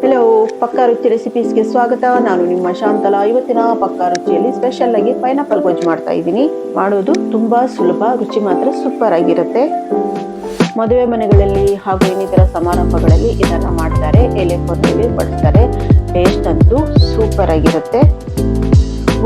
Hello, ಪಕ್ಕಾ ರುಚಿ ರೆಸಿಪೀಸ್ಗೆ ಸ್ವಾಗತ. ನಾನು ನಿಮ್ಮ ಶಾಂತಲಾ. ಇವತ್ತಿನ ಪಕ್ಕಾ ರುಚಿಯಲ್ಲಿ ಸ್ಪೆಷಲ್ ಆಗಿ ಪೈನಾಪಲ್ ಗೊಜ್ಜು ಮಾಡ್ತಾ ಇದ್ದೀನಿ. ಮಾಡೋದು ತುಂಬಾ ಸುಲಭ, ರುಚಿ ಮಾತ್ರ ಸೂಪರ್ ಆಗಿರುತ್ತೆ. ಮದುವೆ ಮನೆಗಳಲ್ಲಿ ಹಾಗೂ ಇನ್ನಿತರ ಸಮಾರಂಭಗಳಲ್ಲಿ ಇದನ್ನ ಮಾಡ್ತಾರೆ. ಎಲೆ ಕೊನೆಯಲ್ಲಿ ಬಡಿಸ್ತಾರೆ. ಟೇಸ್ಟ್ ಅಂತೂ ಸೂಪರ್ ಆಗಿರುತ್ತೆ.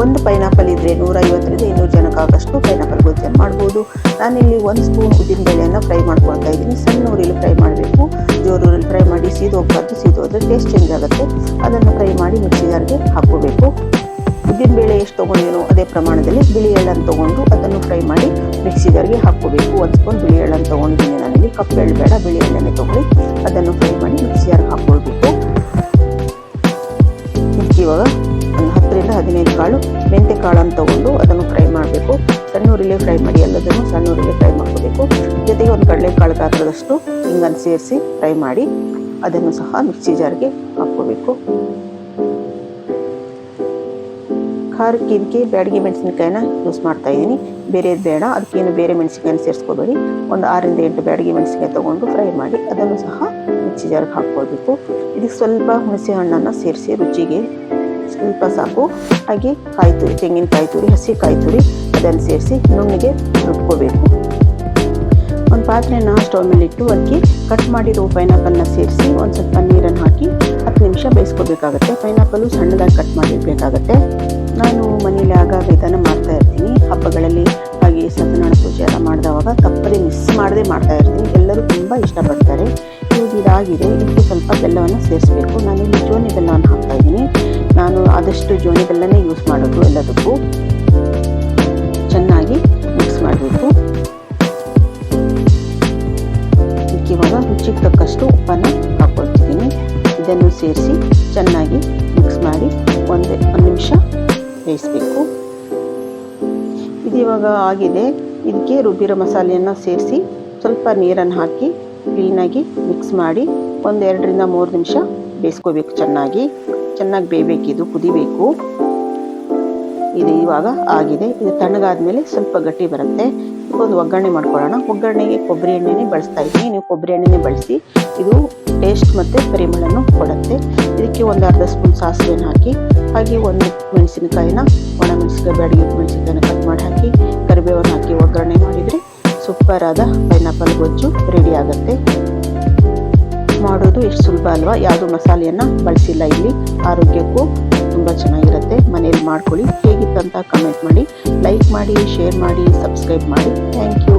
ಒಂದು ಪೈನಾಪಲ್ ಇದ್ರೆ 150ರಿಂದ 200 ಜನಕ್ಕಾಗಷ್ಟು ಪೈನಾಪಲ್ ಗೊಜ್ಜನ್ನು ಮಾಡ್ಬೋದು. ನಾನಿಲ್ಲಿ 1 ಸ್ಪೂನ್ ಉದ್ದಿನ ಬೇಳೆಯನ್ನು ಫ್ರೈ ಮಾಡ್ಕೊಳ್ತಾ ಇದ್ದೀನಿ. ಸಣ್ಣ ಉರಿಯಲ್ಲಿ ಫ್ರೈ ಮಾಡಬೇಕು, ಜೋರೂರಲ್ಲಿ ಫ್ರೈ ಮಾಡಿ ಸೀದೋಗ್ಬಾರ್ದು. ಸೀದೋದ್ರೆ ಟೇಸ್ಟ್ ಚೇಂಜ್ ಆಗುತ್ತೆ. ಅದನ್ನು ಫ್ರೈ ಮಾಡಿ ಮಿಕ್ಸಿ ಜಾರ್ಗೆ ಹಾಕೋಬೇಕು. ಉದ್ದಿನ ಬೇಳೆ ಎಷ್ಟು ತೊಗೊಂಡಿನೋ ಅದೇ ಪ್ರಮಾಣದಲ್ಲಿ ಬಿಳಿ ಎಳ್ಳನ್ನು ತೊಗೊಂಡು ಅದನ್ನು ಫ್ರೈ ಮಾಡಿ ಮಿಕ್ಸಿ ಜಾರ್ಗೆ ಹಾಕೋಬೇಕು. 1 ಸ್ಪೂನ್ ಬಿಳಿ ಎಳ್ಳನ್ನು ತೊಗೊಂಡಿದ್ದೀನಿ ನಾನಿಲ್ಲಿ. ಕಪ್ಪು ಎಳ್ಳು ಬೇಡ, ಬಿಳಿ ಎಳ್ಳನ್ನೇ ತೊಗೊಳ್ಳಿ. ಅದನ್ನು ಫ್ರೈ ಮಾಡಿ ಮಿಕ್ಸಿ ಜಾರ್ಗೆ ಹಾಕೊಳ್ಬೇಕು. ಇವಾಗ ಒಂದು 10ರಿಂದ 15 ಕಾಳು ಮೆಂತೆ ಕಾಳನ್ನು ತೊಗೊಂಡು ಅದನ್ನು ಫ್ರೈ ಮಾಡಬೇಕು. ಸಣ್ಣ ಉರಿಲೇ ಫ್ರೈ ಮಾಡಿ, ಎಲ್ಲದನ್ನು ಸಣ್ಣ ಉರಿಲೇ ಫ್ರೈ ಮಾಡ್ಕೋಬೇಕು. ಜೊತೆಗೆ ಒಂದು ಕಡಲೆಕಾಳು ಗಾತ್ರದಷ್ಟು ಹಿಂಗನ್ನು ಸೇರಿಸಿ ಫ್ರೈ ಮಾಡಿ ಅದನ್ನು ಸಹ ಮಿಕ್ಸಿ ಜಾರ್ಗೆ ಹಾಕ್ಕೋಬೇಕು. ಖಾರಕ್ಕೆ ಇದಕ್ಕೆ ಬ್ಯಾಡಗಿ ಮೆಣಸಿನಕಾಯಿನ ಯೂಸ್ ಮಾಡ್ತಾ ಇದ್ದೀನಿ. ಬೇರೆದು ಬೇಡ, ಅದಕ್ಕೇನು ಬೇರೆ ಮೆಣಸಿನಕಾಯಿನ ಸೇರಿಸ್ಕೋಬೇಡಿ. ಒಂದು 6ರಿಂದ 8 ಬ್ಯಾಡಗಿ ಮೆಣಸಿನಕಾಯಿ ತೊಗೊಂಡು ಫ್ರೈ ಮಾಡಿ ಅದನ್ನು ಸಹ ಮಿಕ್ಸಿ ಜಾರ್ಗೆ ಹಾಕ್ಕೊಳ್ಬೇಕು. ಇದಕ್ಕೆ ಸ್ವಲ್ಪ ಹುಣಸೆ ಹಣ್ಣನ್ನು ಸೇರಿಸಿ ರುಚಿಗೆ ಸ್ವಲ್ಪ ಸಾಕು. ಹಾಗೆ ಕಾಯಿ ತುರಿ, ತೆಂಗಿನಕಾಯಿ ತುರಿ, ಹಸಿ ಕಾಯಿ ತುರಿ ಅದನ್ನು ಸೇರಿಸಿ ನುಣ್ಣಗೆ ರುಬ್ಕೋಬೇಕು. ಒಂದು ಪಾತ್ರೆನ ಸ್ಟವ್ ಮೇಲೆ ಇಟ್ಟು ಅದಕ್ಕೆ ಕಟ್ ಮಾಡಿರೋ ಪೈನಾಪಲ್ನ ಸೇರಿಸಿ ಒಂದು ಸ್ವಲ್ಪ ನೀರನ್ನು ಹಾಕಿ 10 ನಿಮಿಷ ಬೇಯಿಸ್ಕೋಬೇಕಾಗತ್ತೆ. ಪೈನಾಪಲ್ಲು ಸಣ್ಣದಾಗಿ ಕಟ್ ಮಾಡಿರಬೇಕಾಗತ್ತೆ. ನಾನು ಮನೇಲಿ ಆಗಾಗ ಇದನ್ನು ಮಾಡ್ತಾ ಇರ್ತೀನಿ. ಹಬ್ಬಗಳಲ್ಲಿ ಹಾಗೆ ಸತ್ಯನಾರಾಯಣ ಪೂಜೆ ಎಲ್ಲ ಮಾಡಿದವಾಗ ತಪ್ಪದೆ ಮಿಸ್ ಮಾಡದೆ ಮಾಡ್ತಾ ಇರ್ತೀನಿ. ಎಲ್ಲರೂ ತುಂಬ ಇಷ್ಟಪಡ್ತಾರೆ. ಇದಾಗಿದೆ, ಇದಕ್ಕೆ ಸ್ವಲ್ಪ ಬೆಲ್ಲವನ್ನು ಸೇರಿಸಬೇಕು. ನಾನಿಲ್ಲಿ ಜೋನಿ ಬೆಲ್ಲವನ್ನು ಹಾಕ್ತಾ ಇದ್ದೀನಿ. ನಾನು ಆದಷ್ಟು ಜೋನಿ ಬೆಲ್ಲನೇ ಯೂಸ್ ಮಾಡೋದು ಎಲ್ಲದಕ್ಕೂ. ಚೆನ್ನಾಗಿ ಮಿಕ್ಸ್ ಮಾಡಬೇಕು. ಇದಕ್ಕೆ ಇವಾಗ ರುಚಿಗೆ ತಕ್ಕಷ್ಟು ಉಪ್ಪನ್ನು ಹಾಕ್ಕೊಳ್ತಿದ್ದೀನಿ. ಇದನ್ನು ಸೇರಿಸಿ ಚೆನ್ನಾಗಿ ಮಿಕ್ಸ್ ಮಾಡಿ ಒಂದು ನಿಮಿಷ ಬೇಯಿಸಬೇಕು. ಇದು ಇವಾಗ ಆಗಿದೆ. ಇದಕ್ಕೆ ರುಬ್ಬಿರೋ ಮಸಾಲೆಯನ್ನು ಸೇರಿಸಿ ಸ್ವಲ್ಪ ನೀರನ್ನು ಹಾಕಿ ಕ್ಲೀನಾಗಿ ಮಿಕ್ಸ್ ಮಾಡಿ ಒಂದು 2ರಿಂದ 3 ನಿಮಿಷ ಬೇಯಿಸ್ಕೋಬೇಕು. ಚೆನ್ನಾಗಿ ಬೇಯಬೇಕಿದು, ಕುದಿಬೇಕು. ಇದು ಇವಾಗ ಆಗಿದೆ. ಇದು ತಣ್ಣಗಾದ್ಮೇಲೆ ಸ್ವಲ್ಪ ಗಟ್ಟಿ ಬರುತ್ತೆ. ಒಂದು ಒಗ್ಗರಣೆ ಮಾಡ್ಕೊಳ್ಳೋಣ. ಒಗ್ಗರಣೆಗೆ ಕೊಬ್ಬರಿ ಎಣ್ಣೆನೇ ಬಳಸ್ತಾ ಇದ್ದೀನಿ. ನೀವು ಕೊಬ್ಬರಿ ಎಣ್ಣೆನೇ ಬಳಸಿ. ಇದು ಟೇಸ್ಟ್ ಮತ್ತು ಪರಿಮಳನೂ ಕೊಡುತ್ತೆ. ಇದಕ್ಕೆ ಒಂದು ಅರ್ಧ ಸ್ಪೂನ್ ಸಾಸಿವೆನ ಹಾಕಿ, ಹಾಗೆ ಒಂದು ಮೆಣಸಿನಕಾಯಿನ, ಒಣ ಮೆಣಸಿನಕಾಯಿ, ಬ್ಯಾಡಗಿ ಮೆಣಸಿನಕಾಯಿನ ಕಟ್ ಮಾಡಿ ಹಾಕಿ ಕರಿಬೇವನ್ನು ಹಾಕಿ ಒಗ್ಗರಣೆ ಮಾಡಿದರೆ ಸೂಪರ್ ಆದ ಪೈನಾಪಲ್ ಗೊಜ್ಜು ರೆಡಿ ಆಗುತ್ತೆ. ಮಾಡೋದು ಎಷ್ಟು ಸುಲಭ ಅಲ್ವಾ? ಯಾವುದು ಮಸಾಲೆಯನ್ನು ಬಳಸಿಲ್ಲ ಇಲ್ಲಿ. ಆರೋಗ್ಯಕ್ಕೂ ತುಂಬ ಚೆನ್ನಾಗಿರುತ್ತೆ. ಮನೇಲಿ ಮಾಡ್ಕೊಳ್ಳಿ. ಹೇಗಿತ್ತಂತ ಕಮೆಂಟ್ ಮಾಡಿ, ಲೈಕ್ ಮಾಡಿ, ಶೇರ್ ಮಾಡಿ, ಸಬ್ಸ್ಕ್ರೈಬ್ ಮಾಡಿ. Thank you.